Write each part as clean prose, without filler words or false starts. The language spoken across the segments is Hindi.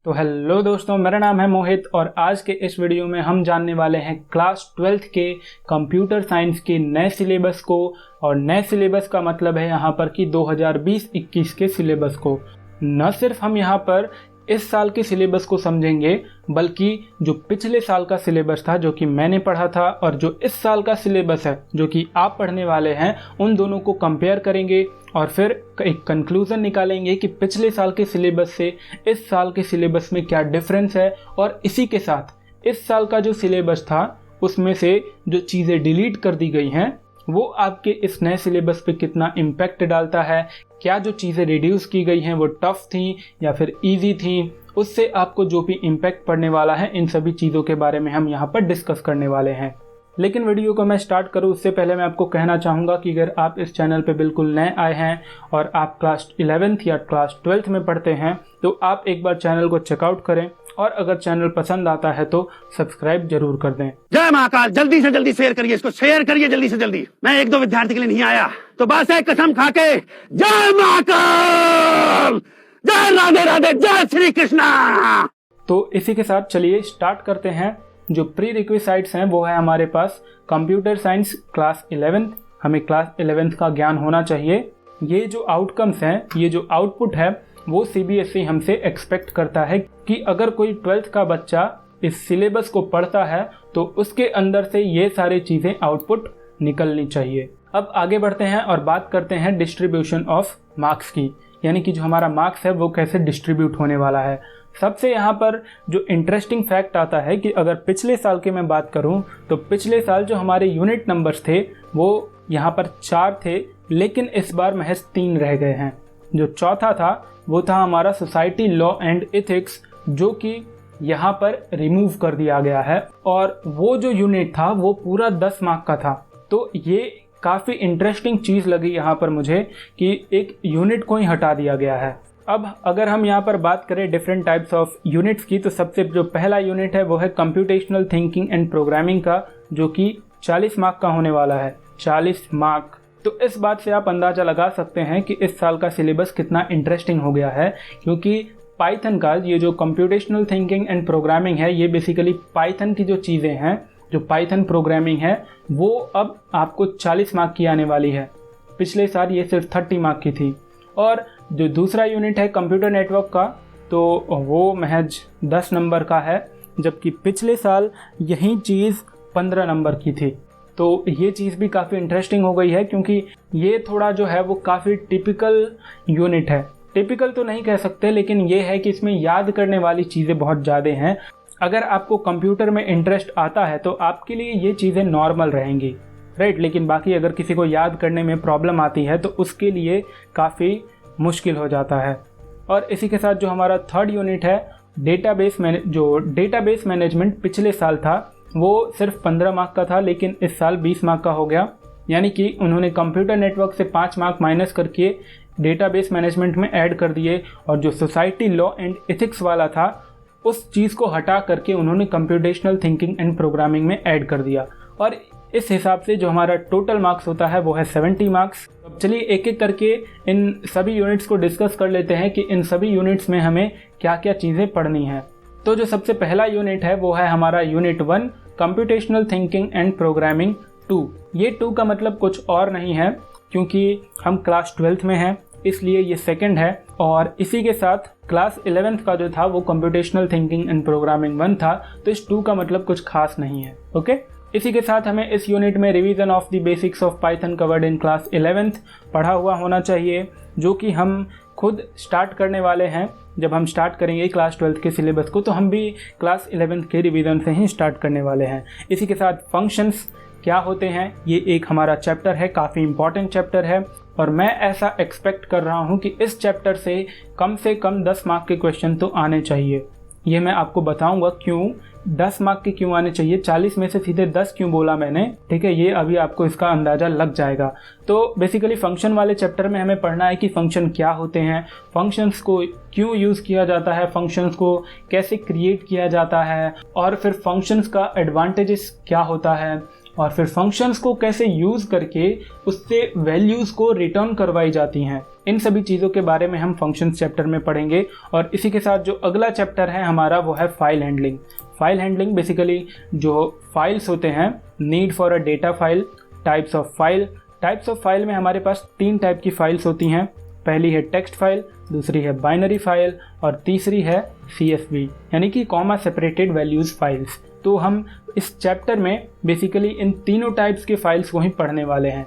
तो हेलो दोस्तों, मेरा नाम है मोहित और आज के इस वीडियो में हम जानने वाले हैं क्लास 12th के कंप्यूटर साइंस के नए सिलेबस को। और नए सिलेबस का मतलब है यहाँ पर कि 2020-21 के सिलेबस को। न सिर्फ हम यहाँ पर इस साल के सिलेबस को समझेंगे, बल्कि जो पिछले साल का सिलेबस था जो कि मैंने पढ़ा था और जो इस साल का सिलेबस है जो कि आप पढ़ने वाले हैं, उन दोनों को कंपेयर करेंगे और फिर एक कंक्लूजन निकालेंगे कि पिछले साल के सिलेबस से इस साल के सिलेबस में क्या डिफरेंस है। और इसी के साथ इस साल का जो सिलेबस था उसमें से जो चीज़ें डिलीट कर दी गई हैं वो आपके इस नए सिलेबस पे कितना इम्पैक्ट डालता है, क्या जो चीज़ें रिड्यूस की गई हैं वो टफ थी या फिर इजी थी, उससे आपको जो भी इम्पैक्ट पड़ने वाला है, इन सभी चीज़ों के बारे में हम यहाँ पर डिस्कस करने वाले हैं। लेकिन वीडियो को मैं स्टार्ट करूँ उससे पहले मैं आपको कहना चाहूँगा कि अगर आप इस चैनल पे बिल्कुल नए आए हैं और आप क्लास 11th या क्लास 12th में पढ़ते हैं तो आप एक बार चैनल को चेकआउट करें और अगर चैनल पसंद आता है तो सब्सक्राइब जरूर कर दें। जय महाकाल, जल्दी से जल्दी शेयर करिए, इसको शेयर करिए जल्दी से जल्दी। मैं एक दो विद्यार्थी के लिए नहीं आया तो बस है कसम खा के जय महाकाल, जय राधे राधे, जय श्री कृष्णा। तो इसी के साथ चलिए स्टार्ट करते हैं। जो प्री रिक्विसाइट्स हैं वो है हमारे पास कंप्यूटर साइंस क्लास 11th। हमें क्लास 11th का ज्ञान होना चाहिए। ये जो आउटकम्स हैं, ये जो आउटपुट है वो सीबीएसई हमसे एक्सपेक्ट करता है कि अगर कोई 12th का बच्चा इस सिलेबस को पढ़ता है तो उसके अंदर से ये सारी चीज़ें आउटपुट निकलनी चाहिए। अब आगे बढ़ते हैं और बात करते हैं डिस्ट्रीब्यूशन ऑफ मार्क्स की, यानी कि जो हमारा मार्क्स है वो कैसे डिस्ट्रीब्यूट होने वाला है। सबसे यहाँ पर जो इंटरेस्टिंग फैक्ट आता है कि अगर पिछले साल की मैं बात करूँ तो पिछले साल जो हमारे यूनिट नंबर्स थे वो यहाँ पर 4 थे, लेकिन इस बार महज 3 रह गए हैं। जो चौथा था वो था हमारा सोसाइटी लॉ एंड एथिक्स, जो कि यहाँ पर रिमूव कर दिया गया है। और वो जो यूनिट था वो पूरा 10 मार्क का था। तो ये काफ़ी इंटरेस्टिंग चीज़ लगी यहाँ पर मुझे कि एक यूनिट को ही हटा दिया गया है। अब अगर हम यहाँ पर बात करें डिफरेंट टाइप्स ऑफ यूनिट्स की, तो सबसे जो पहला यूनिट है वो है कंप्यूटेशनल थिंकिंग एंड प्रोग्रामिंग का, जो कि 40 मार्क का होने वाला है। 40 मार्क। तो इस बात से आप अंदाज़ा लगा सकते हैं कि इस साल का सिलेबस कितना इंटरेस्टिंग हो गया है, क्योंकि पाइथन का ये जो कंप्यूटेशनल थिंकिंग एंड प्रोग्रामिंग है ये बेसिकली पाइथन की जो चीज़ें हैं, जो पाइथन प्रोग्रामिंग है वो अब आपको 40 मार्क की आने वाली है। पिछले साल ये सिर्फ 30 मार्क की थी। और जो दूसरा यूनिट है कंप्यूटर नेटवर्क का, तो वो महज 10 नंबर का है, जबकि पिछले साल यही चीज़ 15 नंबर की थी। तो ये चीज़ भी काफ़ी इंटरेस्टिंग हो गई है, क्योंकि ये थोड़ा जो है वो काफ़ी टिपिकल यूनिट है। टिपिकल तो नहीं कह सकते, लेकिन ये है कि इसमें याद करने वाली चीज़ें बहुत ज़्यादा हैं। अगर आपको कंप्यूटर में इंटरेस्ट आता है तो आपके लिए ये चीज़ें नॉर्मल रहेंगी, राइट। लेकिन बाकी अगर किसी को याद करने में प्रॉब्लम आती है तो उसके लिए काफ़ी मुश्किल हो जाता है। और इसी के साथ जो हमारा थर्ड यूनिट है डेटाबेस मैनेजमेंट, पिछले साल था वो सिर्फ 15 मार्क का था, लेकिन इस साल 20 मार्क का हो गया। यानी कि उन्होंने कंप्यूटर नेटवर्क से 5 मार्क माइनस करके डेटाबेस मैनेजमेंट में ऐड कर दिए, और जो सोसाइटी लॉ एंड एथिक्स वाला था उस चीज़ को हटा करके उन्होंने कंप्यूटेशनल थिंकिंग एंड प्रोग्रामिंग में ऐड कर दिया। और इस हिसाब से जो हमारा टोटल मार्क्स होता है वो है 70 मार्क्स। अब चलिए एक एक करके इन सभी यूनिट्स को डिस्कस कर लेते हैं कि इन सभी यूनिट्स में हमें क्या क्या चीज़ें पढ़नी है। तो जो सबसे पहला यूनिट है वो है हमारा unit 1 computational thinking and programming 2। ये 2 का मतलब कुछ और नहीं है, क्योंकि हम क्लास 12th में हैं इसलिए ये सेकंड है। और इसी के साथ क्लास 11th का जो था वो कंप्यूटेशनल थिंकिंग एंड प्रोग्रामिंग 1 था, तो इस 2 का मतलब कुछ खास नहीं है। ओके। इसी के साथ हमें इस यूनिट में revision of the basics of Python covered in class 11th पढ़ा हुआ होना चाहिए, जो कि हम खुद स्टार्ट करने वाले हैं। जब हम स्टार्ट करेंगे क्लास 12th के सिलेबस को तो हम भी क्लास 11th के रिवीजन से ही स्टार्ट करने वाले हैं। इसी के साथ फंक्शंस क्या होते हैं, ये एक हमारा चैप्टर है, काफ़ी इंपॉर्टेंट चैप्टर है, और मैं ऐसा एक्सपेक्ट कर रहा हूँ कि इस चैप्टर से कम 10 मार्क के क्वेश्चन तो आने चाहिए। ये मैं आपको बताऊंगा क्यों 10 मार्क के क्यों आने चाहिए, 40 में से सीधे 10 क्यों बोला मैंने, ठीक है। ये अभी आपको इसका अंदाज़ा लग जाएगा। तो बेसिकली फंक्शन वाले चैप्टर में हमें पढ़ना है कि फंक्शन क्या होते हैं, फंक्शंस को क्यों यूज़ किया जाता है, फंक्शंस को कैसे क्रिएट किया जाता है, और फिर फंक्शंस का एडवांटेजेस क्या होता है, और फिर फंक्शंस को कैसे यूज़ करके उससे वैल्यूज़ को रिटर्न करवाई जाती हैं। इन सभी चीज़ों के बारे में हम फंक्शंस चैप्टर में पढ़ेंगे। और इसी के साथ जो अगला चैप्टर है हमारा वो है file handling. File handling basically जो फाइल्स होते हैं, need for a data file, types of file. Types of file में हमारे पास 3 टाइप की फाइल्स होती हैं। पहली है टेक्स्ट फाइल, दूसरी है बाइनरी फाइल और तीसरी है CSV यानी कि कॉमा सेपरेटेड वैल्यूज़ फाइल्स। तो हम इस चैप्टर में बेसिकली इन तीनों टाइप्स के फाइल्स को ही पढ़ने वाले हैं।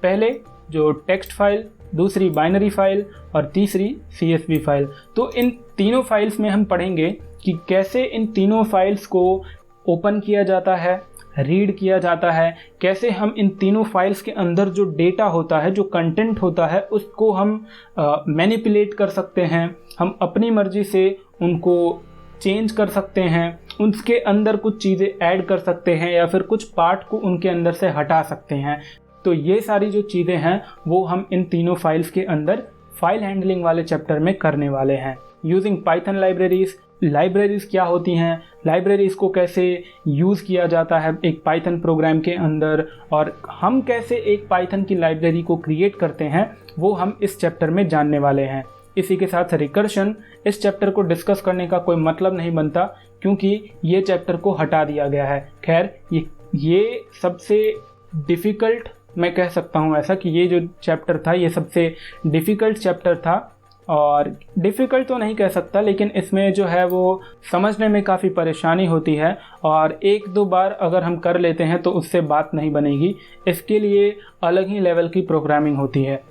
पहले जो टेक्स्ट फाइल, दूसरी बाइनरी फाइल और तीसरी CSV फाइल। तो इन तीनों फाइल्स में हम पढ़ेंगे कि कैसे इन तीनों फाइल्स को ओपन किया जाता है, रीड किया जाता है, कैसे हम इन तीनों फाइल्स के अंदर जो डेटा होता है, जो कंटेंट होता है, उसको हम मैनिपुलेट कर सकते हैं, हम अपनी मर्जी से उनको चेंज कर सकते हैं, उसके अंदर कुछ चीज़ें ऐड कर सकते हैं या फिर कुछ पार्ट को उनके अंदर से हटा सकते हैं। तो ये सारी जो चीज़ें हैं वो हम इन तीनों फाइल्स के अंदर फाइल हैंडलिंग वाले चैप्टर में करने वाले हैं। यूजिंग पाइथन लाइब्रेरीज, लाइब्रेरीज क्या होती हैं, लाइब्रेरीज को कैसे यूज़ किया जाता है एक पाइथन प्रोग्राम के अंदर, और हम कैसे एक पाइथन की लाइब्रेरी को क्रिएट करते हैं, वो हम इस चैप्टर में जानने वाले हैं। इसी के साथ रिकर्शन, इस चैप्टर को डिस्कस करने का कोई मतलब नहीं बनता क्योंकि ये चैप्टर को हटा दिया गया है। खैर ये सबसे डिफ़िकल्ट, मैं कह सकता हूँ ऐसा कि ये जो चैप्टर था ये सबसे डिफ़िकल्ट चैप्टर था। और डिफ़िकल्ट तो नहीं कह सकता, लेकिन इसमें जो है वो समझने में काफ़ी परेशानी होती है और 1-2 बार अगर हम कर लेते हैं तो उससे बात नहीं बनेगी। इसके लिए अलग ही लेवल की प्रोग्रामिंग होती है,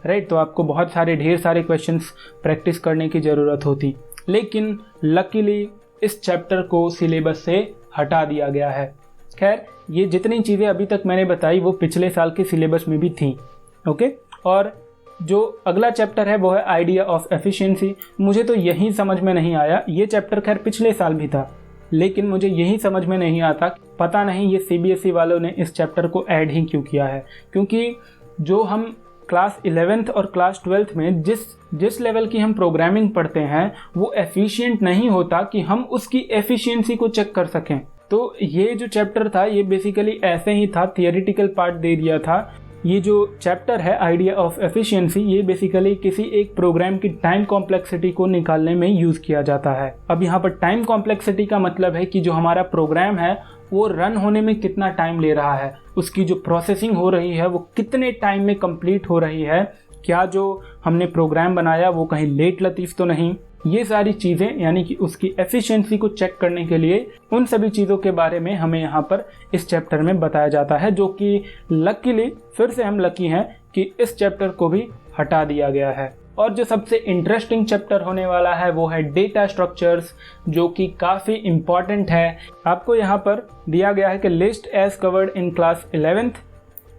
राइट। तो आपको बहुत सारे ढेर सारे क्वेश्चंस प्रैक्टिस करने की ज़रूरत होती, लेकिन लकीली इस चैप्टर को सिलेबस से हटा दिया गया है। खैर ये जितनी चीज़ें अभी तक मैंने बताई वो पिछले साल के सिलेबस में भी थी, ओके। और जो अगला चैप्टर है वो है आइडिया ऑफ एफिशिएंसी। मुझे तो यही समझ में नहीं आया, ये चैप्टर खैर पिछले साल भी था, लेकिन मुझे यही समझ में नहीं आता, पता नहीं ये CBSE वालों ने इस चैप्टर को ऐड ही क्यों किया है। क्योंकि जो हम क्लास 11th और क्लास 12th में जिस लेवल की हम प्रोग्रामिंग पढ़ते हैं वो एफिशिएंट नहीं होता कि हम उसकी एफिशिएंसी को चेक कर सकें। तो ये जो चैप्टर था ये बेसिकली ऐसे ही था, थियोरिटिकल पार्ट दे दिया था। ये जो चैप्टर है आइडिया ऑफ एफिशिएंसी, ये बेसिकली किसी एक प्रोग्राम की टाइम कॉम्प्लेक्सिटी को निकालने में यूज़ किया जाता है। अब यहाँ पर टाइम कॉम्प्लेक्सिटी का मतलब है कि जो हमारा प्रोग्राम है वो रन होने में कितना टाइम ले रहा है, उसकी जो प्रोसेसिंग हो रही है वो कितने टाइम में कंप्लीट हो रही है, क्या जो हमने प्रोग्राम बनाया वो कहीं लेट लतीफ़ तो नहीं। ये सारी चीज़ें यानी कि उसकी एफिशिएंसी को चेक करने के लिए उन सभी चीज़ों के बारे में हमें यहाँ पर इस चैप्टर में बताया जाता है, जो कि लकीली फिर से हम लकी हैं कि इस चैप्टर को भी हटा दिया गया है। और जो सबसे इंटरेस्टिंग चैप्टर होने वाला है वो है डेटा स्ट्रक्चर्स, जो कि काफ़ी इम्पॉर्टेंट है। आपको यहाँ पर दिया गया है कि list as covered in class 11th,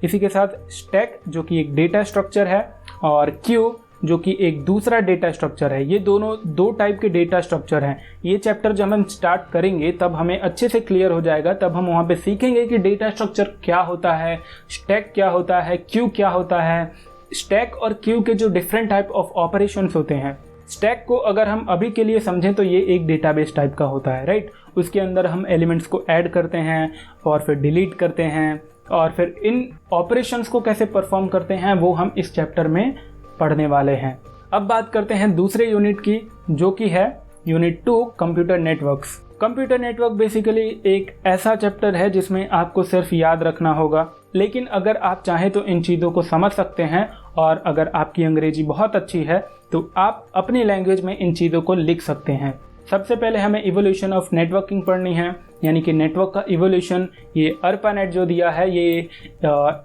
इसी के साथ स्टैक जो कि एक डेटा स्ट्रक्चर है और क्यू जो कि एक दूसरा डेटा स्ट्रक्चर है। ये दोनों 2 टाइप के डेटा स्ट्रक्चर हैं। ये चैप्टर जब हम स्टार्ट करेंगे तब हमें अच्छे से क्लियर हो जाएगा, तब हम वहाँ पे सीखेंगे कि डेटा स्ट्रक्चर क्या होता है, स्टैक क्या होता है, क्यू क्या होता है, स्टैक और क्यू के जो डिफरेंट टाइप ऑफ ऑपरेशंस होते हैं। स्टैक को अगर हम अभी के लिए समझें तो ये एक डेटाबेस टाइप का होता है, राइट। उसके अंदर हम एलिमेंट्स को ऐड करते हैं और फिर डिलीट करते हैं, और फिर इन ऑपरेशंस को कैसे परफॉर्म करते हैं वो हम इस चैप्टर में पढ़ने वाले हैं। अब बात करते हैं दूसरे यूनिट की, जो कि है unit 2 computer networks. Computer network basically एक ऐसा चैप्टर है जिसमें आपको सिर्फ याद रखना होगा, लेकिन अगर आप चाहें तो इन चीज़ों को समझ सकते हैं, और अगर आपकी अंग्रेजी बहुत अच्छी है तो आप अपनी लैंग्वेज में इन चीज़ों को लिख सकते हैं। सबसे पहले हमें इवोल्यूशन ऑफ नेटवर्किंग पढ़नी है, यानी कि नेटवर्क का इवोल्यूशन। ये ARPANET जो दिया है ये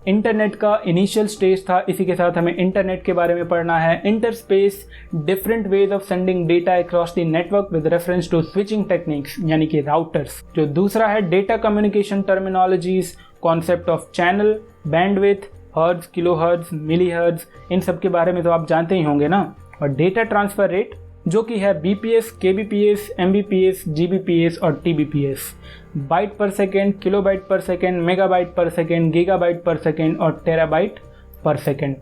इंटरनेट का इनिशियल स्टेज था। इसी के साथ हमें इंटरनेट के बारे में पढ़ना है, interspace, different ways of sending data across the network with reference to switching techniques यानी कि राउटर्स। जो दूसरा है data communication terminologies, concept of channel, bandwidth, hertz, kilohertz, millihertz, इन सब के बारे में तो आप जानते ही होंगे ना। और डेटा ट्रांसफ़र रेट जो कि है BPS, KBPS, MBPS, GBPS और TBPS। बाइट पर सेकेंड, किलोबाइट पर सेकेंड, मेगाबाइट पर सेकेंड, गीगाबाइट पर सेकेंड और टेराबाइट पर सेकेंड।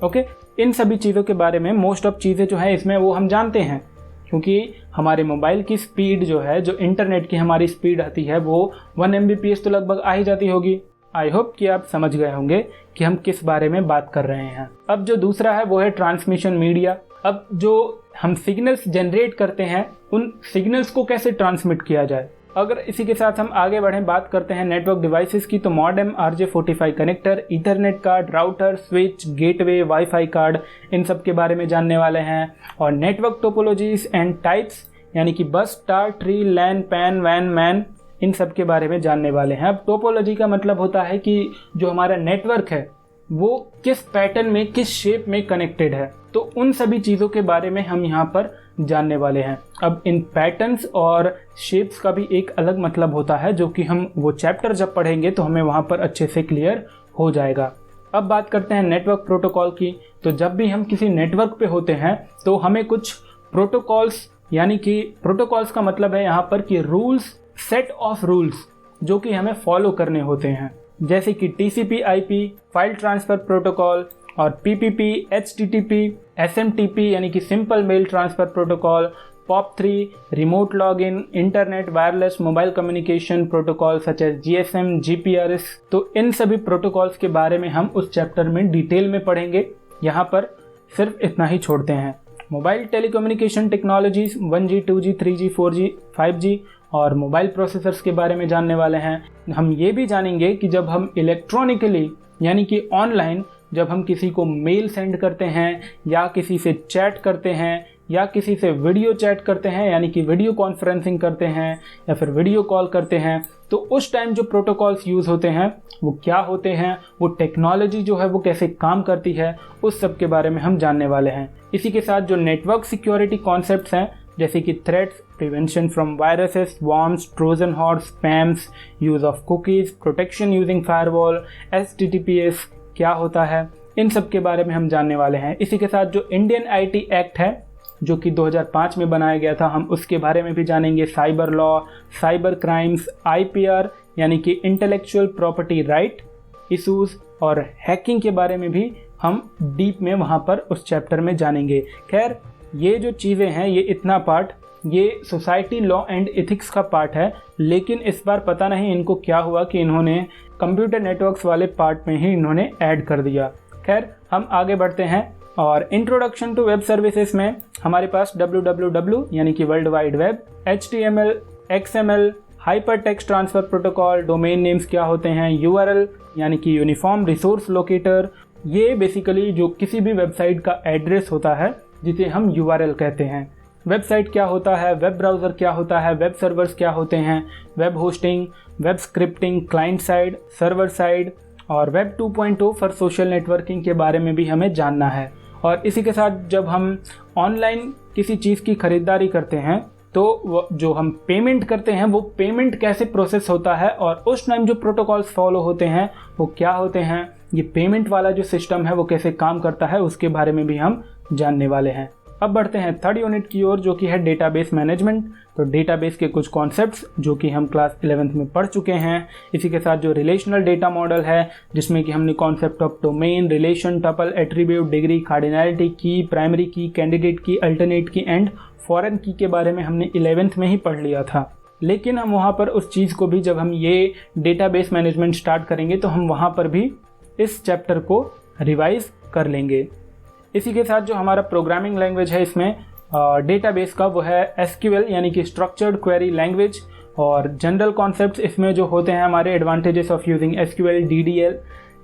ओके, इन सभी चीज़ों के बारे में मोस्ट ऑफ चीज़ें जो है इसमें वो हम जानते हैं, क्योंकि हमारे मोबाइल की स्पीड जो है, जो इंटरनेट की हमारी स्पीड आती है वो 1 Mbps तो लगभग आ ही जाती होगी। आई होप कि आप समझ गए होंगे कि हम किस बारे में बात कर रहे हैं। अब जो दूसरा है वो है ट्रांसमिशन मीडिया। अब जो हम सिग्नल्स जनरेट करते हैं उन सिग्नल्स को कैसे ट्रांसमिट किया जाए। अगर इसी के साथ हम आगे बढ़ें, बात करते हैं नेटवर्क डिवाइसेस की, तो modem, RJ45 connector, ethernet card, router, switch, gateway, wifi card, इन सब के बारे में जानने वाले हैं। और नेटवर्क टोपोलॉजीज एंड टाइप्स यानी कि बस, स्टार, ट्री, लैन, पैन, वैन, मैन, इन सब के बारे में जानने वाले हैं। अब टोपोलॉजी का मतलब होता है कि जो हमारा नेटवर्क है वो किस पैटर्न में, किस शेप में कनेक्टेड है, तो उन सभी चीज़ों के बारे में हम यहाँ पर जानने वाले हैं। अब इन पैटर्न्स और शेप्स का भी एक अलग मतलब होता है जो कि हम वो चैप्टर जब पढ़ेंगे तो हमें वहाँ पर अच्छे से क्लियर हो जाएगा। अब बात करते हैं नेटवर्क प्रोटोकॉल की। तो जब भी हम किसी नेटवर्क पे होते हैं तो हमें कुछ प्रोटोकॉल्स, यानी कि प्रोटोकॉल्स का मतलब है यहाँ पर कि रूल्स, सेट ऑफ रूल्स जो कि हमें फॉलो करने होते हैं, जैसे कि TCP/IP, फाइल ट्रांसफ़र प्रोटोकॉल, और PPP, HTTP, SMTP यानी कि simple mail transfer protocol, POP3, remote login, internet wireless mobile communication protocol such as GSM, GPRS। तो इन सभी प्रोटोकॉल्स के बारे में हम उस चैप्टर में डिटेल में पढ़ेंगे। यहाँ पर सिर्फ इतना ही छोड़ते हैं। Mobile telecommunication technologies 1G, 2G, 3G, 4G, 5G और मोबाइल प्रोसेसर्स के बारे में जानने वाले हैं। हम ये भी जानेंगे कि जब हम इलेक्ट्रॉनिकली यानी कि ऑनलाइन जब हम किसी को मेल सेंड करते हैं या किसी से चैट करते हैं या किसी से वीडियो चैट करते हैं यानी कि वीडियो कॉन्फ्रेंसिंग करते हैं या फिर वीडियो कॉल करते हैं, तो उस टाइम जो प्रोटोकॉल्स यूज़ होते हैं वो क्या होते हैं, वो टेक्नोलॉजी जो है वो कैसे काम करती है, उस सब के बारे में हम जानने वाले हैं। इसी के साथ जो नेटवर्क सिक्योरिटी कॉन्सेप्ट्स हैं जैसे कि threats, prevention from viruses, worms, Trojan horse, spams, use of cookies, protection using firewall, HTTPS क्या होता है, इन सब के बारे में हम जानने वाले हैं। इसी के साथ जो इंडियन IT एक्ट है जो कि 2005 में बनाया गया था, हम उसके बारे में भी जानेंगे। Cyber law, cyber crimes, IPR यानी कि इंटेलेक्चुअल प्रॉपर्टी राइट इशूज़ और हैकिंग के बारे में भी हम डीप में वहाँ पर उस चैप्टर में जानेंगे। खैर, ये जो चीज़ें हैं, ये इतना पार्ट ये सोसाइटी लॉ एंड एथिक्स का पार्ट है, लेकिन इस बार पता नहीं इनको क्या हुआ कि इन्होंने कंप्यूटर नेटवर्क्स वाले पार्ट में ही इन्होंने ऐड कर दिया। खैर, हम आगे बढ़ते हैं और इंट्रोडक्शन टू वेब सर्विसेज में हमारे पास www यानी कि world wide web, HTML, XML, hyper text transfer protocol, domain names क्या होते हैं, URL यानी कि यूनिफॉर्म रिसोर्स लोकेटर, ये बेसिकली जो किसी भी वेबसाइट का एड्रेस होता है जिसे हम URL कहते हैं। वेबसाइट क्या होता है, वेब ब्राउज़र क्या होता है, वेब सर्वर्स क्या होते हैं, web hosting, web scripting, client side, server side और वेब 2.0 फॉर सोशल नेटवर्किंग के बारे में भी हमें जानना है। और इसी के साथ जब हम ऑनलाइन किसी चीज़ की ख़रीदारी करते हैं तो जो हम पेमेंट करते हैं वो पेमेंट कैसे प्रोसेस होता है और उस टाइम जो प्रोटोकॉल्स फॉलो होते हैं वो क्या होते हैं, ये पेमेंट वाला जो सिस्टम है वो कैसे काम करता है, उसके बारे में भी हम जानने वाले हैं। अब बढ़ते हैं थर्ड यूनिट की ओर जो कि है डेटाबेस मैनेजमेंट। तो डेटाबेस के कुछ कॉन्सेप्ट्स जो कि हम क्लास 11th में पढ़ चुके हैं। इसी के साथ जो रिलेशनल डेटा मॉडल है जिसमें कि हमने concept of domain, relation, tuple, attribute, degree, cardinality की, प्राइमरी की, कैंडिडेट की, अल्टरनेट की एंड फॉरेन की के बारे में हमने 11th में ही पढ़ लिया था। लेकिन हम वहाँ पर उस चीज़ को भी जब हम ये डेटाबेस मैनेजमेंट स्टार्ट करेंगे तो हम वहाँ पर भी इस चैप्टर को रिवाइज कर लेंगे। इसी के साथ जो हमारा प्रोग्रामिंग लैंग्वेज है इसमें डेटाबेस का वो है SQL यानी कि स्ट्रक्चर्ड क्वेरी लैंग्वेज। और जनरल कॉन्सेप्ट्स इसमें जो होते हैं हमारे advantages of using SQL,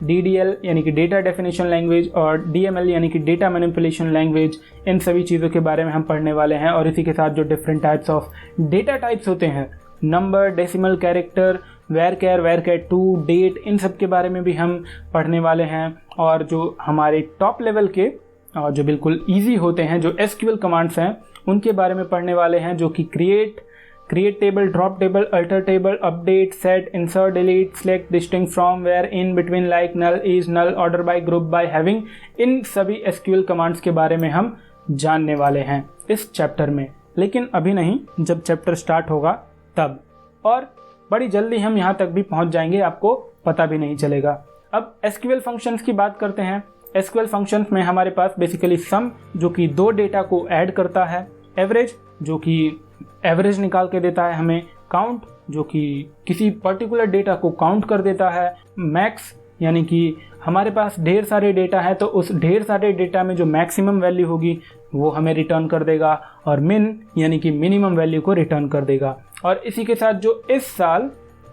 DDL यानी कि डेटा डेफिनेशन लैंग्वेज और DML यानी कि डेटा मैनिपुलेशन लैंग्वेज, इन सभी चीज़ों के बारे में हम पढ़ने वाले हैं। और इसी के साथ जो different types of data types होते हैं, नंबर, डेसिमल, कैरेक्टर, वेरकैर 2, डेट, इन सब के बारे में भी हम पढ़ने वाले हैं। और जो हमारे टॉप लेवल के और जो बिल्कुल इजी होते हैं जो SQL कमांड्स हैं उनके बारे में पढ़ने वाले हैं, जो कि create table, drop table, alter table, update, set, insert, delete, select, distinct from, where, in, between, like, null, is, null, order by, group by, having, इन सभी SQL कमांड्स के बारे में हम जानने वाले हैं इस चैप्टर में। लेकिन अभी नहीं, जब चैप्टर स्टार्ट होगा तब, और बड़ी जल्दी हम यहाँ तक भी पहुँच जाएंगे, आपको पता भी नहीं चलेगा। अब SQL फंक्शंस की बात करते हैं। SQL फंक्शंस में हमारे पास बेसिकली सम जो कि दो डेटा को ऐड करता है, एवरेज जो कि एवरेज निकाल के देता है हमें, काउंट जो कि किसी पर्टिकुलर डेटा को काउंट कर देता है, मैक्स यानी कि हमारे पास ढेर सारे डेटा है तो उस ढेर सारे डेटा में जो मैक्सिमम वैल्यू होगी वो हमें रिटर्न कर देगा, और मिन यानी कि मिनिमम वैल्यू को रिटर्न कर देगा। और इसी के साथ जो इस साल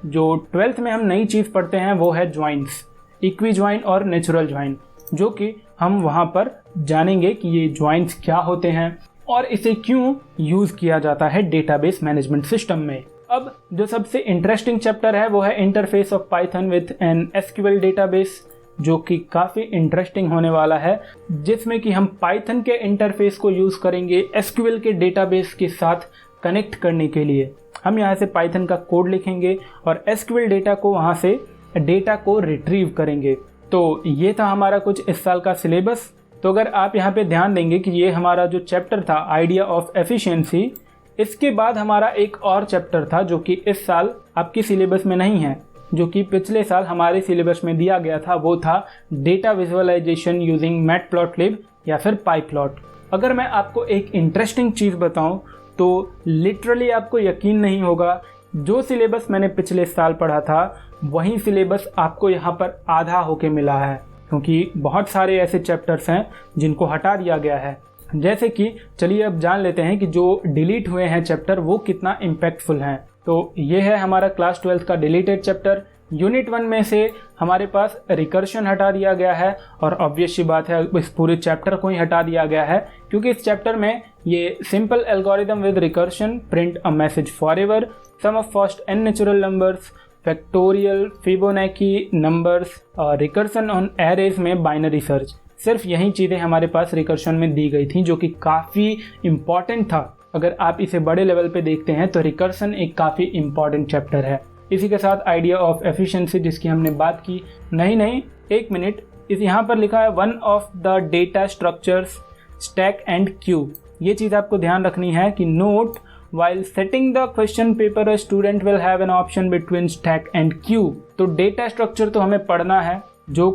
जो 12th में हम नई चीज़ पढ़ते हैं वो है ज्वाइंट्स, इक्वी ज्वाइन और नेचुरल ज्वाइन, जो कि हम वहाँ पर जानेंगे कि ये ज्वाइंट्स क्या होते हैं और इसे क्यों यूज़ किया जाता है डेटाबेस मैनेजमेंट सिस्टम में। अब जो सबसे इंटरेस्टिंग चैप्टर है वो है interface of Python with an SQL database, जो कि काफ़ी इंटरेस्टिंग होने वाला है, जिसमें कि हम पाइथन के इंटरफेस को यूज़ करेंगे एसक्यूएल के डेटाबेस के साथ कनेक्ट करने के लिए। हम यहाँ से पाइथन का कोड लिखेंगे और एसक्यूएल डेटा को वहाँ से डेटा को रिट्रीव करेंगे। तो ये था हमारा कुछ इस साल का सिलेबस। तो अगर आप यहाँ पे ध्यान देंगे कि ये हमारा जो चैप्टर था आइडिया ऑफ एफिशिएंसी, इसके बाद हमारा एक और चैप्टर था जो कि इस साल आपकी सिलेबस में नहीं है, जो कि पिछले साल हमारे सिलेबस में दिया गया था, वो था डेटा विजुअलाइजेशन यूजिंग मैटप्लॉटलिब या फिर पाईप्लॉट। अगर मैं आपको एक इंटरेस्टिंग चीज़ बताऊं तो लिटरली आपको यकीन नहीं होगा, जो सिलेबस मैंने पिछले साल पढ़ा था वही सिलेबस आपको यहाँ पर आधा होके मिला है, क्योंकि बहुत सारे ऐसे चैप्टर्स हैं जिनको हटा दिया गया है। जैसे कि चलिए अब जान लेते हैं कि जो डिलीट हुए हैं चैप्टर वो कितना इम्पैक्टफुल हैं। तो ये है हमारा क्लास 12th का डिलीटेड चैप्टर। यूनिट 1 में से हमारे पास रिकर्शन हटा दिया गया है, और ऑब्वियस सी बात है इस पूरे चैप्टर को ही हटा दिया गया है, क्योंकि इस चैप्टर में ये simple algorithm with recursion, print a message forever, sum of first n natural numbers, factorial, Fibonacci numbers और रिकर्शन ऑन एरेज में बाइनरी सर्च, सिर्फ यही चीज़ें हमारे पास रिकर्शन में दी गई थी, जो कि काफ़ी इम्पॉर्टेंट था। अगर आप इसे बड़े लेवल पे देखते हैं तो रिकर्शन एक काफ़ी इम्पॉर्टेंट चैप्टर है। इसी के साथ आइडिया ऑफ एफिशिएंसी जिसकी हमने बात की, नहीं एक मिनट, इस यहाँ पर लिखा है one of the data structures stack and Q. ये चीज़ आपको ध्यान रखनी है कि note while setting the question paper a student will have an option between stack and queue। तो डेटा स्ट्रक्चर तो हमें पढ़ना है, जो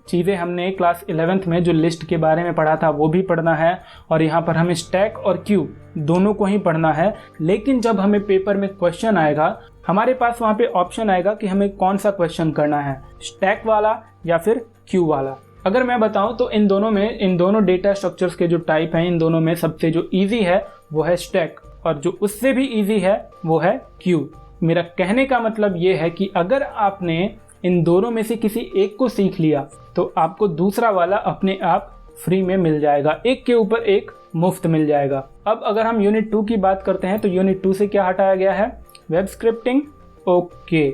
चीज़ें हमने क्लास 11th में जो लिस्ट के बारे में पढ़ा था वो भी पढ़ना है, और यहाँ पर हमें स्टैक और क्यू दोनों को ही पढ़ना है। लेकिन जब हमें पेपर में क्वेश्चन आएगा, हमारे पास वहाँ पे ऑप्शन आएगा कि हमें कौन सा क्वेश्चन करना है, स्टैक वाला या फिर क्यू वाला। अगर मैं बताऊँ तो इन दोनों डेटा स्ट्रक्चर्स के जो टाइप हैं, इन दोनों में सबसे जो ईजी है वो है स्टैक, और जो उससे भी इजी है वो है क्यू। मेरा कहने का मतलब ये है कि अगर आपने इन दोनों में से किसी एक को सीख लिया तो आपको दूसरा वाला अपने आप फ्री में मिल जाएगा, एक के ऊपर एक मुफ्त मिल जाएगा। अब अगर हम यूनिट 2 की बात करते हैं तो यूनिट 2 से क्या हटाया गया है, वेब स्क्रिप्टिंग, ओके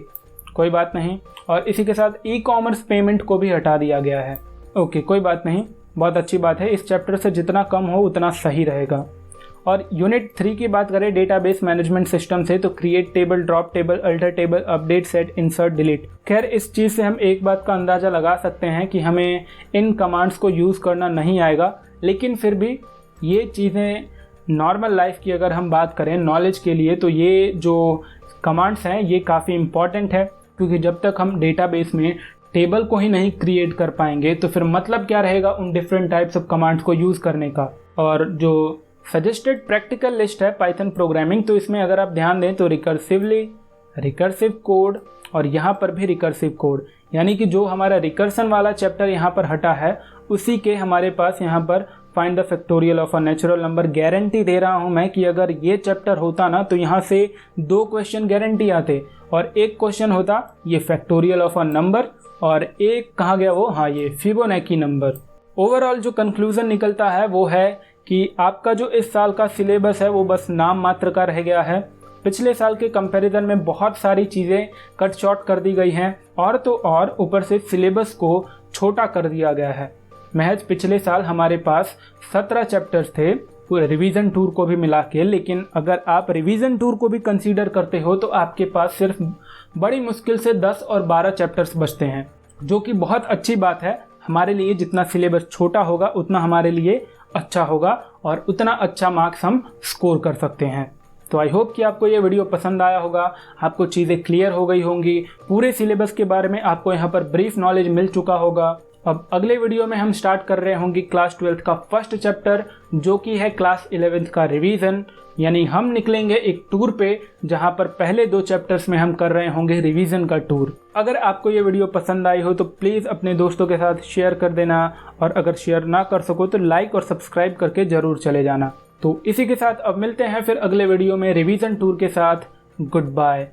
कोई बात नहीं, और इसी के साथ ई कॉमर्स पेमेंट को भी हटा दिया गया है, ओके कोई बात नहीं, बहुत अच्छी बात है। इस चैप्टर से जितना कम हो उतना सही रहेगा। और यूनिट 3 की बात करें डेटाबेस मैनेजमेंट सिस्टम से, तो create table, drop table, alter table, update, set, insert, delete. खैर इस चीज़ से हम एक बात का अंदाज़ा लगा सकते हैं कि हमें इन कमांड्स को यूज़ करना नहीं आएगा, लेकिन फिर भी ये चीज़ें नॉर्मल लाइफ की अगर हम बात करें नॉलेज के लिए, तो ये जो कमांड्स हैं ये काफ़ी इम्पॉर्टेंट है, क्योंकि जब तक हम डेटाबेस में टेबल को ही नहीं क्रिएट कर पाएंगे तो फिर मतलब क्या रहेगा उन डिफरेंट टाइप्स ऑफ कमांड्स को यूज़ करने का। और जो सजेस्टेड प्रैक्टिकल लिस्ट है पाइथन प्रोग्रामिंग, तो इसमें अगर आप ध्यान दें तो रिकर्सिव कोड और यहाँ पर भी रिकर्सिव कोड, यानी कि जो हमारा रिकर्सन वाला चैप्टर यहाँ पर हटा है उसी के हमारे पास यहाँ पर find the factorial of a natural number. Guarantee दे रहा हूँ मैं कि अगर ये चैप्टर होता ना तो यहाँ से 2 क्वेश्चन गारंटी आते, और एक क्वेश्चन होता ये फैक्टोरियल ऑफ अ नंबर, और एक कहाँ गया वो, हाँ ये फिबोनाची नंबर। ओवरऑल जो कंक्लूजन निकलता है वो है कि आपका जो इस साल का सिलेबस है वो बस नाम मात्र का रह गया है। पिछले साल के कंपैरिजन में बहुत सारी चीज़ें कट शॉर्ट कर दी गई हैं, और तो और ऊपर से सिलेबस को छोटा कर दिया गया है। महज पिछले साल हमारे पास 17 चैप्टर्स थे पूरे रिवीजन टूर को भी मिला के, लेकिन अगर आप रिवीजन टूर को भी कंसीडर करते हो तो आपके पास सिर्फ बड़ी मुश्किल से 10 और 12 चैप्टर्स बचते हैं, जो कि बहुत अच्छी बात है हमारे लिए। जितना सिलेबस छोटा होगा उतना हमारे लिए अच्छा होगा, और उतना अच्छा मार्क्स हम स्कोर कर सकते हैं। तो आई होप कि आपको ये वीडियो पसंद आया होगा, आपको चीज़ें क्लियर हो गई होंगी, पूरे सिलेबस के बारे में आपको यहाँ पर ब्रीफ नॉलेज मिल चुका होगा। अब अगले वीडियो में हम स्टार्ट कर रहे होंगे क्लास 12th का फर्स्ट चैप्टर, जो कि है क्लास 11th का रिवीजन। यानी हम निकलेंगे एक टूर पे, जहां पर पहले 2 चैप्टर्स में हम कर रहे होंगे रिवीजन का टूर। अगर आपको ये वीडियो पसंद आई हो तो प्लीज़ अपने दोस्तों के साथ शेयर कर देना, और अगर शेयर ना कर सको तो लाइक और सब्सक्राइब करके ज़रूर चले जाना। तो इसी के साथ अब मिलते हैं फिर अगले वीडियो में रिवीजन टूर के साथ। Good bye.